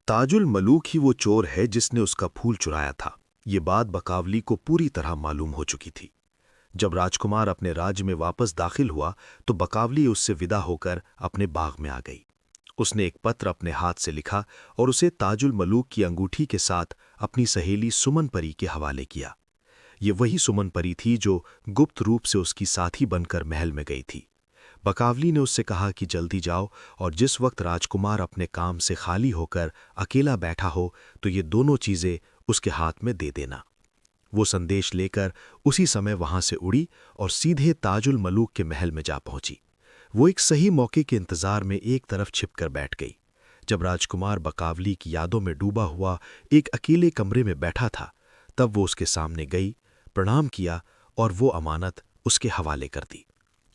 ताजुल मलूक ही वो चोर है जिसने उसका फूल चुराया था। ये बात बकावली को पूरी तरह मालूम हो चुकी थी। जब राजकुमार अपने राज्य में वापस दाखिल हुआ तो बकावली उससे विदा होकर अपने बाग में आ गई। उसने एक पत्र अपने हाथ से लिखा और उसे ताजुल मलूक की अंगूठी के साथ अपनी सहेली सुमन परी के हवाले किया। ये वही सुमन परी थी जो गुप्त रूप से उसकी साथी बनकर महल में गई थी। बकावली ने उससे कहा कि जल्दी जाओ और जिस वक्त राजकुमार अपने काम से खाली होकर अकेला बैठा हो तो ये दोनों चीजें उसके हाथ में दे देना। वो संदेश लेकर उसी समय वहां से उड़ी और सीधे ताजुल मलूक के महल में जा पहुंची। वो एक सही मौके के इंतजार में एक तरफ छिपकर बैठ गई। जब राजकुमार बकावली की यादों में डूबा हुआ एक अकेले कमरे में बैठा था, तब वो उसके सामने गई, प्रणाम किया और वो अमानत उसके हवाले कर दी।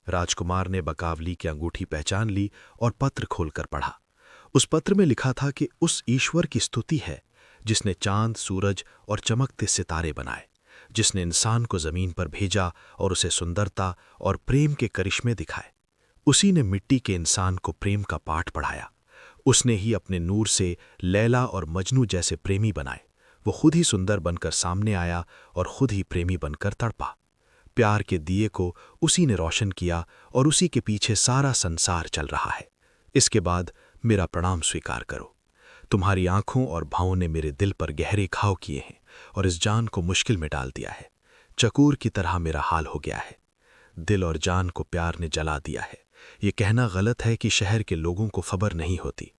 राजकुमार ने बकावली की अंगूठी पहचान ली और पत्र खोलकर पढ़ा। उस पत्र में लिखा था कि उस ईश्वर की स्तुति है जिसने चांद, सूरज और चमकते सितारे बनाए, जिसने इंसान को जमीन पर भेजा और उसे सुंदरता और प्रेम के करिश्मे दिखाए। उसी ने मिट्टी के इंसान को प्रेम का पाठ पढ़ाया। उसने ही अपने नूर से लैला और मजनू जैसे प्रेमी बनाए। वो खुद ही सुंदर बनकर सामने आया और खुद ही प्रेमी बनकर तड़पा। प्यार के दिए को उसी ने रोशन किया और उसी के पीछे सारा संसार चल रहा है। इसके बाद मेरा प्रणाम स्वीकार करो। तुम्हारी आंखों और भावों ने मेरे दिल पर गहरे घाव किए हैं और इस जान को मुश्किल में डाल दिया है। चकोर की तरह मेरा हाल हो गया है। दिल और जान को प्यार ने जला दिया है। ये कहना गलत है कि शहर के लोगों को खबर नहीं होती।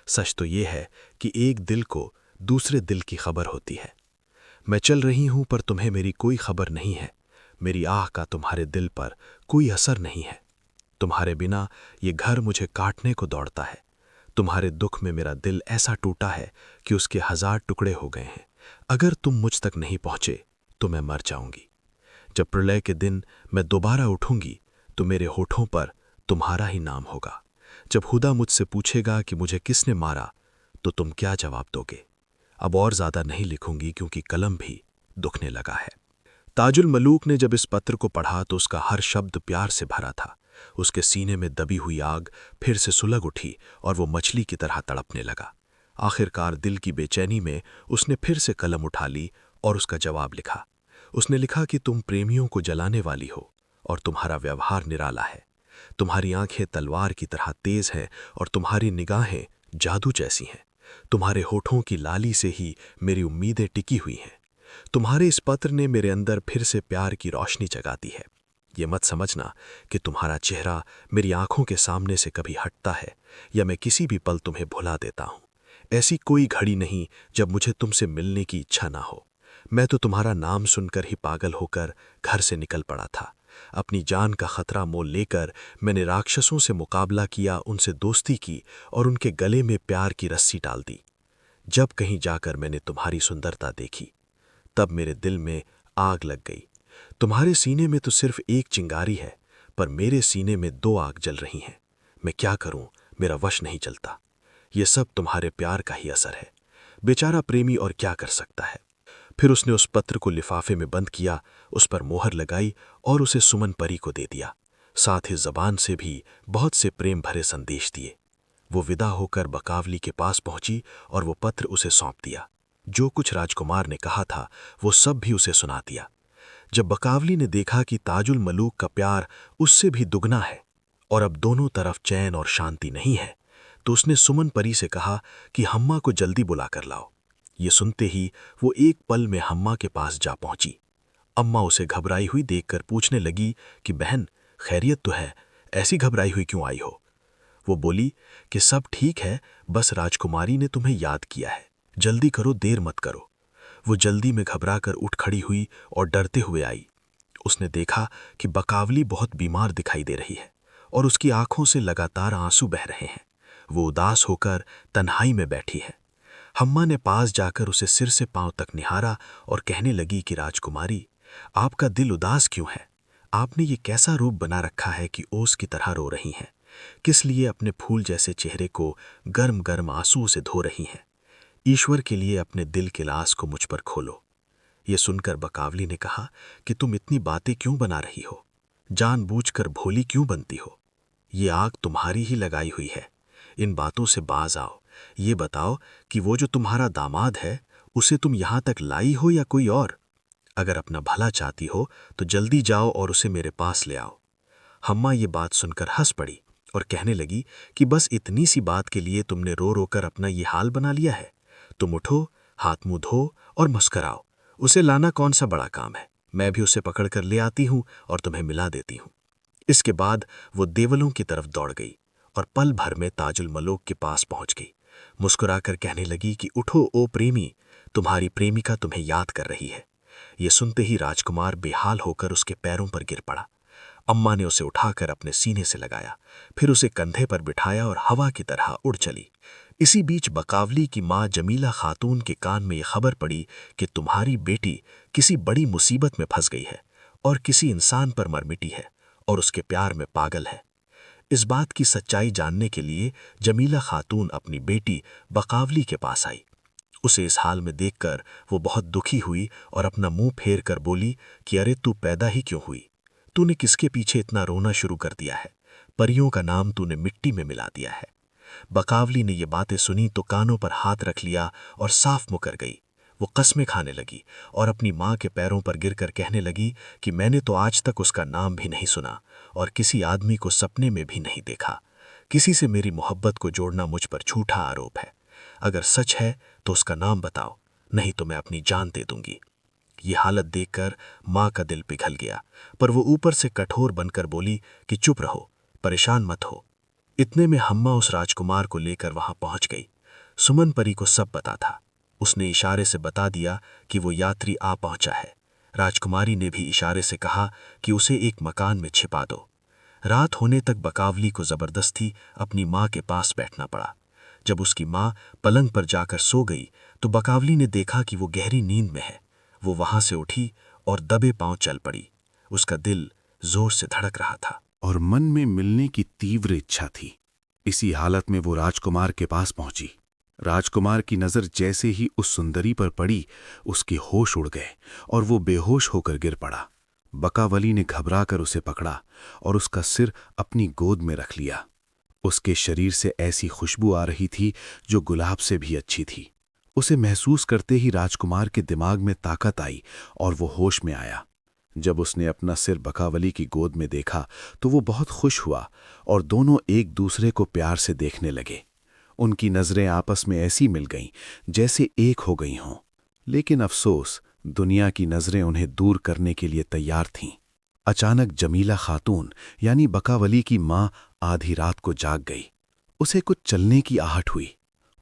सच तो ये है कि एक दिल को दूसरे दिल की खबर होती है। मैं चल रही हूं पर तुम्हें मेरी कोई खबर नहीं है। मेरी आह का तुम्हारे दिल पर कोई असर नहीं है। तुम्हारे बिना ये घर मुझे काटने को दौड़ता है। तुम्हारे दुख में मेरा दिल ऐसा टूटा है कि उसके 1000 टुकड़े हो गए हैं। अगर तुम मुझ तक नहीं पहुंचे तो मैं मर जाऊंगी। जब प्रलय के दिन मैं दोबारा उठूंगी तो मेरे होठों पर तुम्हारा ही नाम होगा। जब खुदा मुझसे पूछेगा कि मुझे किसने मारा तो तुम क्या जवाब दोगे? अब और ज्यादा नहीं लिखूंगी क्योंकि कलम भी दुखने लगा है। ताजुल मलूक ने जब इस पत्र को पढ़ा तो उसका हर शब्द प्यार से भरा था। उसके सीने में दबी हुई आग फिर से सुलग उठी और वो मछली की तरह तड़पने लगा। आखिरकार दिल की बेचैनी में उसने फिर से कलम उठा ली और उसका जवाब लिखा। उसने लिखा कि तुम प्रेमियों को जलाने वाली हो और तुम्हारा व्यवहार निराला है। तुम्हारी आंखें तलवार की तरह तेज हैं और तुम्हारी निगाहें जादू जैसी हैं। तुम्हारे होठों की लाली से ही मेरी उम्मीदें टिकी हुई हैं। तुम्हारे इस पत्र ने मेरे अंदर फिर से प्यार की रोशनी जगा दी है। ये मत समझना कि तुम्हारा चेहरा मेरी आंखों के सामने से कभी हटता है या मैं किसी भी पल तुम्हें भुला देता हूं। ऐसी कोई घड़ी नहीं जब मुझे तुमसे मिलने की इच्छा ना हो। मैं तो तुम्हारा नाम सुनकर ही पागल होकर घर से निकल पड़ा था। अपनी जान का खतरा मोल लेकर मैंने राक्षसों से मुकाबला किया, उनसे दोस्ती की और उनके गले में प्यार की रस्सी डाल दी। जब कहीं जाकर मैंने तुम्हारी सुंदरता देखी तब मेरे दिल में आग लग गई। तुम्हारे सीने में तो सिर्फ एक चिंगारी है पर मेरे सीने में 2 आग जल रही हैं। मैं क्या करूं, मेरा वश नहीं चलता। ये सब तुम्हारे प्यार का ही असर है। बेचारा प्रेमी और क्या कर सकता है। फिर उसने उस पत्र को लिफाफे में बंद किया, उस पर मोहर लगाई और उसे सुमन परी को दे दिया। साथ ही जबान से भी बहुत से प्रेम भरे संदेश दिए। वो विदा होकर बकावली के पास पहुंची और वो पत्र उसे सौंप दिया। जो कुछ राजकुमार ने कहा था वो सब भी उसे सुना दिया। जब बकावली ने देखा कि ताजुल मलूक का प्यार उससे भी दुगना है और अब दोनों तरफ चैन और शांति नहीं है, तो उसने सुमन परी से कहा कि हम्मा को जल्दी बुला कर लाओ। ये सुनते ही वो एक पल में हम्मा के पास जा पहुंची। अम्मा उसे घबराई हुई देखकर पूछने लगी कि बहन, खैरियत तो है, ऐसी घबराई हुई क्यों आई हो? वो बोली कि सब ठीक है, बस राजकुमारी ने तुम्हें याद किया है, जल्दी करो, देर मत करो। वो जल्दी में घबरा कर उठ खड़ी हुई और डरते हुए आई। उसने देखा कि बकावली बहुत बीमार दिखाई दे रही है और उसकी आंखों से लगातार आंसू बह रहे हैं। वो उदास होकर तन्हाई में बैठी है। हम्मा ने पास जाकर उसे सिर से पांव तक निहारा और कहने लगी कि राजकुमारी, आपका दिल उदास क्यों है? आपने ये कैसा रूप बना रखा है कि ओस की तरह रो रही हैं? किस लिए अपने फूल जैसे चेहरे को गर्म गर्म आंसुओं से धो रही हैं? ईश्वर के लिए अपने दिल के लाश को मुझ पर खोलो। ये सुनकर बकावली ने कहा कि तुम इतनी बातें क्यों बना रही हो? जानबूझकर भोली क्यों बनती हो? ये आग तुम्हारी ही लगाई हुई है। इन बातों से बाज आओ, ये बताओ कि वो जो तुम्हारा दामाद है उसे तुम यहाँ तक लाई हो या कोई और? अगर अपना भला चाहती हो तो जल्दी जाओ और उसे मेरे पास ले आओ। हम्मा ये बात सुनकर हंस पड़ी और कहने लगी कि बस इतनी सी बात के लिए तुमने रो रो कर अपना ये हाल बना लिया है। तुम उठो, हाथ मुंह धो और मुस्कराओ। उसे लाना कौन सा बड़ा काम है, मैं भी उसे पकड़ कर ले आती हूँ और तुम्हें मिला देती हूँ। इसके बाद वो देवलों की तरफ दौड़ गई और पल भर में ताजुल मलोक के पास पहुंच गई। मुस्कुराकर कहने लगी कि उठो ओ प्रेमी, तुम्हारी प्रेमिका तुम्हें याद कर रही है। ये सुनते ही राजकुमार बेहाल होकर उसके पैरों पर गिर पड़ा। अम्मा ने उसे उठाकर अपने सीने से लगाया, फिर उसे कंधे पर बिठाया और हवा की तरह उड़ चली। इसी बीच बकावली की माँ जमीला खातून के कान में यह खबर पड़ी कि तुम्हारी बेटी किसी बड़ी मुसीबत में फंस गई है और किसी इंसान पर मर मिटी है और उसके प्यार में पागल है। इस बात की सच्चाई जानने के लिए जमीला खातून अपनी बेटी बकावली के पास आई। उसे इस हाल में देखकर वो बहुत दुखी हुई और अपना मुंह फेर कर बोली कि अरे तू पैदा ही क्यों हुई? तूने किसके पीछे इतना रोना शुरू कर दिया है? परियों का नाम तूने मिट्टी में मिला दिया है। बकावली ने ये बातें सुनी तो कानों पर हाथ रख लिया और साफ मुकर गई। वो कस्में खाने लगी और अपनी माँ के पैरों पर गिरकर कहने लगी कि मैंने तो आज तक उसका नाम भी नहीं सुना और किसी आदमी को सपने में भी नहीं देखा। किसी से मेरी मोहब्बत को जोड़ना मुझ पर झूठा आरोप है। अगर सच है तो उसका नाम बताओ, नहीं तो मैं अपनी जान दे दूंगी। ये हालत देखकर माँ का दिल पिघल गया, पर वो ऊपर से कठोर बनकर बोली कि चुप रहो, परेशान मत हो। इतने में हम्मा उस राजकुमार को लेकर वहां पहुंच गई। सुमन परी को सब पता था। उसने इशारे से बता दिया कि वो यात्री आ पहुंचा है। राजकुमारी ने भी इशारे से कहा कि उसे एक मकान में छिपा दो। रात होने तक बकावली को जबरदस्ती अपनी माँ के पास बैठना पड़ा। जब उसकी माँ पलंग पर जाकर सो गई तो बकावली ने देखा कि वो गहरी नींद में है। वो वहां से उठी और दबे पांव चल पड़ी। उसका दिल जोर से धड़क रहा था और मन में मिलने की तीव्र इच्छा थी। इसी हालत में वो राजकुमार के पास पहुंची। राजकुमार की नजर जैसे ही उस सुंदरी पर पड़ी, उसके होश उड़ गए और वो बेहोश होकर गिर पड़ा। बकावली ने घबराकर उसे पकड़ा और उसका सिर अपनी गोद में रख लिया। उसके शरीर से ऐसी खुशबू आ रही थी जो गुलाब से भी अच्छी थी। उसे महसूस करते ही राजकुमार के दिमाग में ताकत आई और वो होश में आया। जब उसने अपना सिर बकावली की गोद में देखा तो वो बहुत खुश हुआ और दोनों एक दूसरे को प्यार से देखने लगे। उनकी नजरें आपस में ऐसी मिल गईं जैसे एक हो गई हों। लेकिन अफसोस, दुनिया की नजरें उन्हें दूर करने के लिए तैयार थीं। अचानक जमीला खातून यानी बकावली की माँ आधी रात को जाग गई। उसे कुछ चलने की आहट हुई।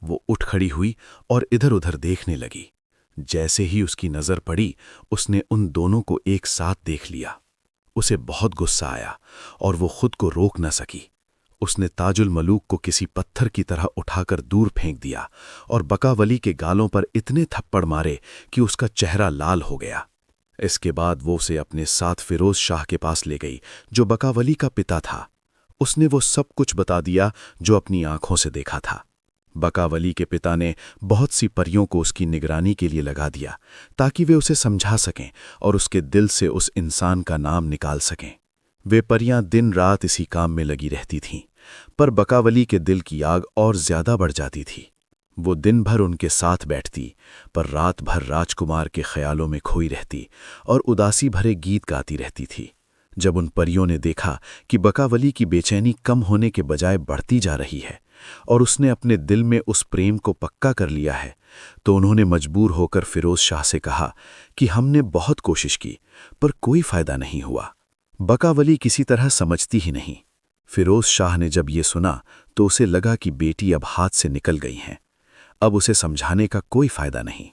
वो उठ खड़ी हुई और इधर उधर देखने लगी। जैसे ही उसकी नजर पड़ी, उसने उन दोनों को एक साथ देख लिया। उसे बहुत गुस्सा आया और वो खुद को रोक न सकी। उसने ताजुल मलूक को किसी पत्थर की तरह उठाकर दूर फेंक दिया और बकावली के गालों पर इतने थप्पड़ मारे कि उसका चेहरा लाल हो गया। इसके बाद वो उसे अपने साथ फिरोज शाह के पास ले गई, जो बकावली का पिता था। उसने वो सब कुछ बता दिया जो अपनी आंखों से देखा था। बकावली के पिता ने बहुत सी परियों को उसकी निगरानी के लिए लगा दिया ताकि वे उसे समझा सकें और उसके दिल से उस इंसान का नाम निकाल सकें। वे परियां दिन रात इसी काम में लगी रहती थीं, पर बकावली के दिल की आग और ज्यादा बढ़ जाती थी। वो दिन भर उनके साथ बैठती, पर रात भर राजकुमार के ख्यालों में खोई रहती और उदासी भरे गीत गाती रहती थी। जब उन परियों ने देखा कि बकावली की बेचैनी कम होने के बजाय बढ़ती जा रही है और उसने अपने दिल में उस प्रेम को पक्का कर लिया है, तो उन्होंने मजबूर होकर फिरोज शाह से कहा कि हमने बहुत कोशिश की पर कोई फायदा नहीं हुआ। बकावली किसी तरह समझती ही नहीं। फिरोज शाह ने जब ये सुना तो उसे लगा कि बेटी अब हाथ से निकल गई हैं। अब उसे समझाने का कोई फायदा नहीं।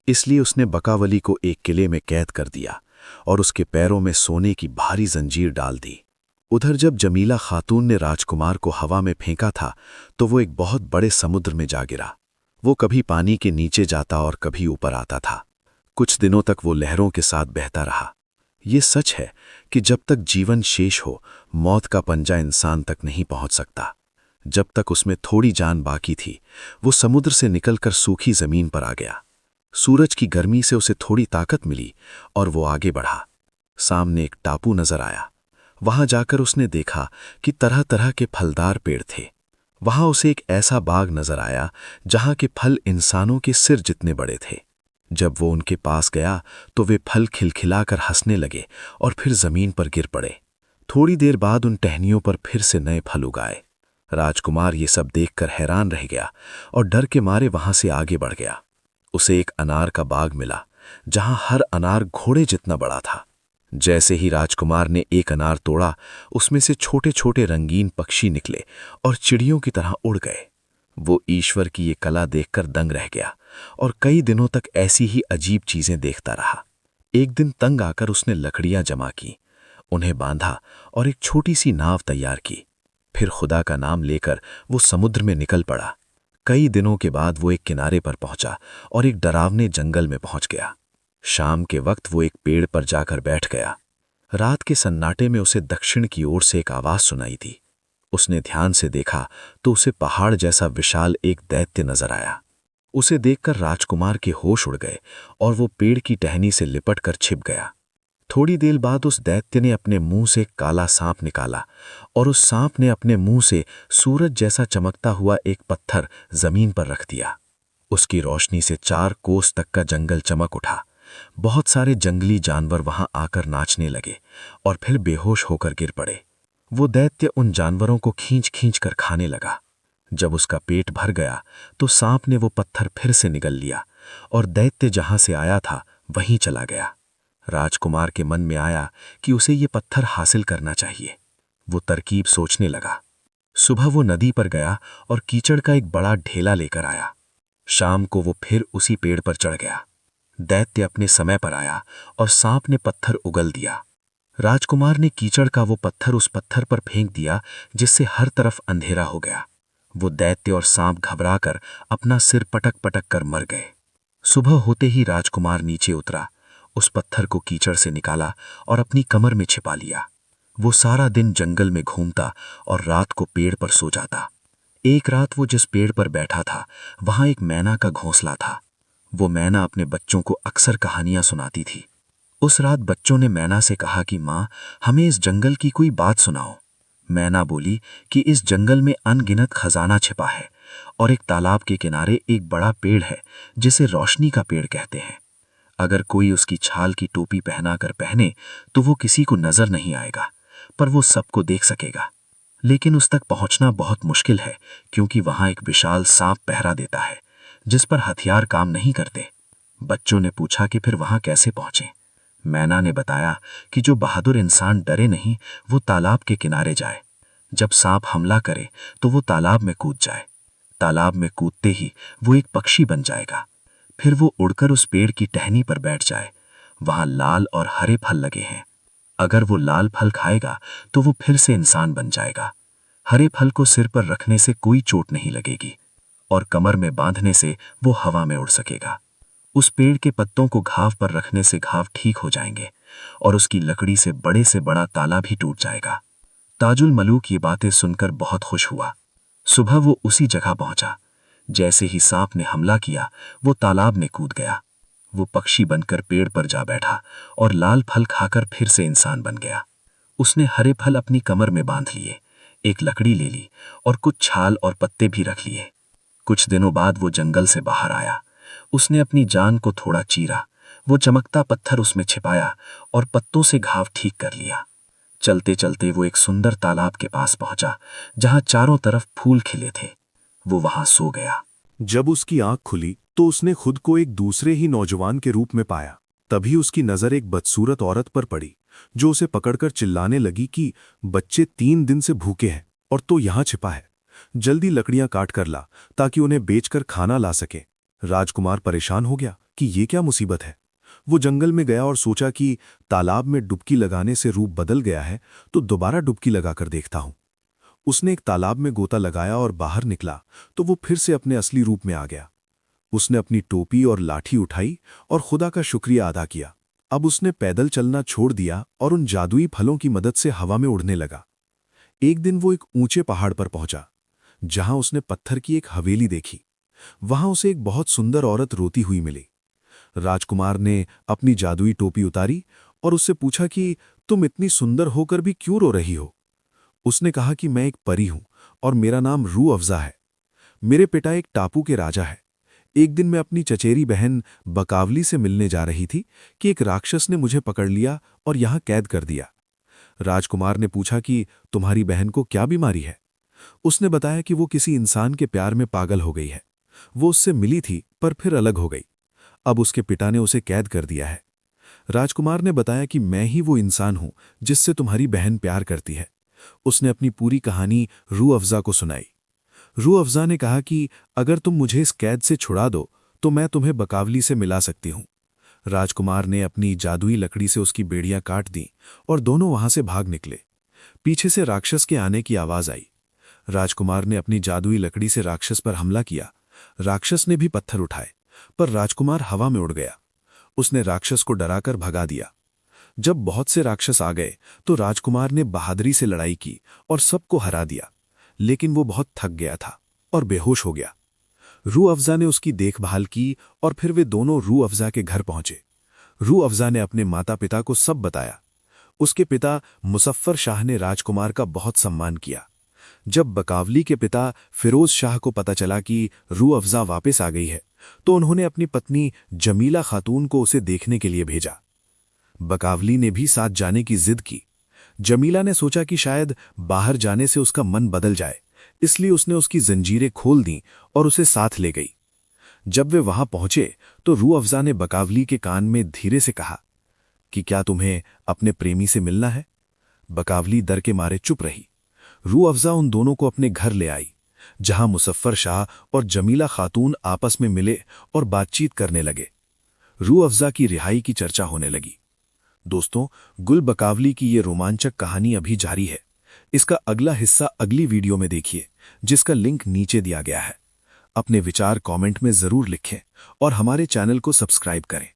इसलिए उसने बकावली को एक किले में कैद कर दिया और उसके पैरों में सोने की भारी जंजीर डाल दी। उधर जब जमीला खातून ने राजकुमार को हवा में फेंका था तो वो एक बहुत बड़े समुद्र में जा गिरा। वो कभी पानी के नीचे जाता और कभी ऊपर आता था। कुछ दिनों तक वो लहरों के साथ बहता रहा। ये सच है कि जब तक जीवन शेष हो, मौत का पंजा इंसान तक नहीं पहुंच सकता। जब तक उसमें थोड़ी जान बाकी थी, वो समुद्र से निकलकर सूखी जमीन पर आ गया। सूरज की गर्मी से उसे थोड़ी ताकत मिली और वो आगे बढ़ा। सामने एक टापू नजर आया। वहां जाकर उसने देखा कि तरह तरह के फलदार पेड़ थे। वहां उसे एक ऐसा बाग नजर आया जहां के फल इंसानों के सिर जितने बड़े थे। जब वो उनके पास गया तो वे फल खिलखिलाकर हंसने लगे और फिर जमीन पर गिर पड़े। थोड़ी देर बाद उन टहनियों पर फिर से नए फल उगाए। राजकुमार ये सब देखकर हैरान रह गया और डर के मारे वहां से आगे बढ़ गया। उसे एक अनार का बाग मिला जहां हर अनार घोड़े जितना बड़ा था। जैसे ही राजकुमार ने एक अनार तोड़ा, उसमें से छोटे छोटे रंगीन पक्षी निकले और चिड़ियों की तरह उड़ गए। वो ईश्वर की ये कला देखकर दंग रह गया और कई दिनों तक ऐसी ही अजीब चीजें देखता रहा। एक दिन तंग आकर उसने लकड़ियां जमा की, उन्हें बांधा और एक छोटी सी नाव तैयार की। फिर खुदा का नाम लेकर वो समुद्र में निकल पड़ा। कई दिनों के बाद वो एक किनारे पर पहुंचा और एक डरावने जंगल में पहुंच गया। शाम के वक्त वो एक पेड़ पर जाकर बैठ गया। रात के सन्नाटे में उसे दक्षिण की ओर से एक आवाज सुनाई थी। उसने ध्यान से देखा तो उसे पहाड़ जैसा विशाल एक दैत्य नजर आया। उसे देखकर राजकुमार के होश उड़ गए और वो पेड़ की टहनी से लिपटकर छिप गया। थोड़ी देर बाद उस दैत्य ने अपने मुंह से काला सांप निकाला और उस सांप ने अपने मुंह से सूरज जैसा चमकता हुआ एक पत्थर जमीन पर रख दिया। उसकी रोशनी से 4 कोस तक का जंगल चमक उठा। बहुत सारे जंगली जानवर वहां आकर नाचने लगे और फिर बेहोश होकर गिर पड़े। वो दैत्य उन जानवरों को खींच खींच कर खाने लगा। जब उसका पेट भर गया तो सांप ने वो पत्थर फिर से निगल लिया और दैत्य जहां से आया था वहीं चला गया। राजकुमार के मन में आया कि उसे ये पत्थर हासिल करना चाहिए। वो तरकीब सोचने लगा। सुबह वो नदी पर गया और कीचड़ का एक बड़ा ढेला लेकर आया। शाम को वो फिर उसी पेड़ पर चढ़ गया। दैत्य अपने समय पर आया और सांप ने पत्थर उगल दिया। राजकुमार ने कीचड़ का वो पत्थर उस पत्थर पर फेंक दिया, जिससे हर तरफ अंधेरा हो गया। वो दैत्य और सांप घबराकर अपना सिर पटक पटक कर मर गए। सुबह होते ही राजकुमार नीचे उतरा, उस पत्थर को कीचड़ से निकाला और अपनी कमर में छिपा लिया। वो सारा दिन जंगल में घूमता और रात को पेड़ पर सो जाता। एक रात वो जिस पेड़ पर बैठा था वहां एक मैना का घोंसला था। वो मैना अपने बच्चों को अक्सर कहानियां सुनाती थी। उस रात बच्चों ने मैना से कहा कि माँ, हमें इस जंगल की कोई बात सुनाओ। मैना बोली कि इस जंगल में अनगिनत खजाना छिपा है और एक तालाब के किनारे एक बड़ा पेड़ है जिसे रोशनी का पेड़ कहते हैं। अगर कोई उसकी छाल की टोपी पहनाकर पहने तो वो किसी को नजर नहीं आएगा, पर वो सबको देख सकेगा। लेकिन उस तक पहुंचना बहुत मुश्किल है, क्योंकि वहां एक विशाल सांप पहरा देता है जिस पर हथियार काम नहीं करते। बच्चों ने पूछा कि फिर वहां कैसे पहुंचे। मैना ने बताया कि जो बहादुर इंसान डरे नहीं वो तालाब के किनारे जाए। जब सांप हमला करे तो वो तालाब में कूद जाए। तालाब में कूदते ही वो एक पक्षी बन जाएगा। फिर वो उड़कर उस पेड़ की टहनी पर बैठ जाए। वहां लाल और हरे फल लगे हैं। अगर वो लाल फल खाएगा तो वो फिर से इंसान बन जाएगा। हरे फल को सिर पर रखने से कोई चोट नहीं लगेगी और कमर में बांधने से वो हवा में उड़ सकेगा। उस पेड़ के पत्तों को घाव पर रखने से घाव ठीक हो जाएंगे और उसकी लकड़ी से बड़ा ताला भी टूट जाएगा। ताजुल मलूक ये बातें सुनकर बहुत खुश हुआ। सुबह वो उसी जगह पहुंचा। जैसे ही सांप ने हमला किया वो तालाब में कूद गया। वो पक्षी बनकर पेड़ पर जा बैठा और लाल फल खाकर फिर से इंसान बन गया। उसने हरे फल अपनी कमर में बांध लिए, एक लकड़ी ले ली और कुछ छाल और पत्ते भी रख लिए। कुछ दिनों बाद वो जंगल से बाहर आया। उसने अपनी जान को थोड़ा चीरा, वो चमकता पत्थर उसमें छिपाया और पत्तों से घाव ठीक कर लिया। चलते चलते वो एक सुंदर तालाब के पास पहुंचा जहां चारों तरफ फूल खिले थे। वो वहां सो गया। जब उसकी आंख खुली तो उसने खुद को एक दूसरे ही नौजवान के रूप में पाया। तभी उसकी नजर एक बदसूरत औरत पर पड़ी जो उसे पकड़कर चिल्लाने लगी कि बच्चे 3 दिन से भूखे हैं और तो यहां छिपा है। जल्दी लकड़ियां काट कर ला ताकि उन्हें बेचकर खाना ला सके। राजकुमार परेशान हो गया कि ये क्या मुसीबत है। वो जंगल में गया और सोचा कि तालाब में डुबकी लगाने से रूप बदल गया है तो दोबारा डुबकी लगाकर देखता हूं। उसने एक तालाब में गोता लगाया और बाहर निकला तो वो फिर से अपने असली रूप में आ गया। उसने अपनी टोपी और लाठी उठाई और खुदा का शुक्रिया अदा किया। अब उसने पैदल चलना छोड़ दिया और उन जादुई फलों की मदद से हवा में उड़ने लगा। एक दिन वो एक ऊंचे पहाड़ पर पहुंचा जहां उसने पत्थर की एक हवेली देखी। वहां उसे एक बहुत सुंदर औरत रोती हुई मिली। राजकुमार ने अपनी जादुई टोपी उतारी और उससे पूछा कि तुम इतनी सुंदर होकर भी क्यों रो रही हो। उसने कहा कि मैं एक परी हूं और मेरा नाम रूह अफ़ज़ा है। मेरे पिता एक टापू के राजा है। एक दिन मैं अपनी चचेरी बहन बकावली से मिलने जा रही थी कि एक राक्षस ने मुझे पकड़ लिया और यहाँ कैद कर दिया। राजकुमार ने पूछा कि तुम्हारी बहन को क्या बीमारी है। उसने बताया कि वो किसी इंसान के प्यार में पागल हो गई है। वो उससे मिली थी पर फिर अलग हो गई। अब उसके पिता ने उसे कैद कर दिया है। राजकुमार ने बताया कि मैं ही वो इंसान हूं जिससे तुम्हारी बहन प्यार करती है। उसने अपनी पूरी कहानी रूह अफ़ज़ा को सुनाई। रूह अफ़ज़ा ने कहा कि अगर तुम मुझे इस कैद से छुड़ा दो तो मैं तुम्हें बकावली से मिला सकती हूं। राजकुमार ने अपनी जादुई लकड़ी से उसकी बेड़ियां काट दी और दोनों वहां से भाग निकले। पीछे से राक्षस के आने की आवाज आई। राजकुमार ने अपनी जादुई लकड़ी से राक्षस पर हमला किया। राक्षस ने भी पत्थर उठाए, पर राजकुमार हवा में उड़ गया। उसने राक्षस को डराकर भगा दिया। जब बहुत से राक्षस आ गए तो राजकुमार ने बहादुरी से लड़ाई की और सबको हरा दिया, लेकिन वो बहुत थक गया था और बेहोश हो गया। रूह अफ़ज़ा ने उसकी देखभाल की और फिर वे दोनों रूह अफ़ज़ा के घर पहुंचे। रूह अफ़ज़ा ने अपने माता पिता को सब बताया। उसके पिता मुज़फ़्फ़र शाह ने राजकुमार का बहुत सम्मान किया। जब बकावली के पिता फिरोज शाह को पता चला कि रूह अफ़ज़ा वापस आ गई है तो उन्होंने अपनी पत्नी जमीला खातून को उसे देखने के लिए भेजा। बकावली ने भी साथ जाने की जिद की। जमीला ने सोचा कि शायद बाहर जाने से उसका मन बदल जाए, इसलिए उसने उसकी जंजीरें खोल दीं और उसे साथ ले गई। जब वे वहां पहुंचे तो रूह अफ़ज़ा ने बकावली के कान में धीरे से कहा कि क्या तुम्हें अपने प्रेमी से मिलना है। बकावली डर के मारे चुप रही। रूह अफ़ज़ा उन दोनों को अपने घर ले आई, जहां मुज़फ़्फ़र शाह और जमीला खातून आपस में मिले और बातचीत करने लगे। रूह अफ़ज़ा की रिहाई की चर्चा होने लगी। दोस्तों, गुल बकावली की ये रोमांचक कहानी अभी जारी है। इसका अगला हिस्सा अगली वीडियो में देखिए, जिसका लिंक नीचे दिया गया है। अपने विचार कमेंट में जरूर लिखें और हमारे चैनल को सब्सक्राइब करें।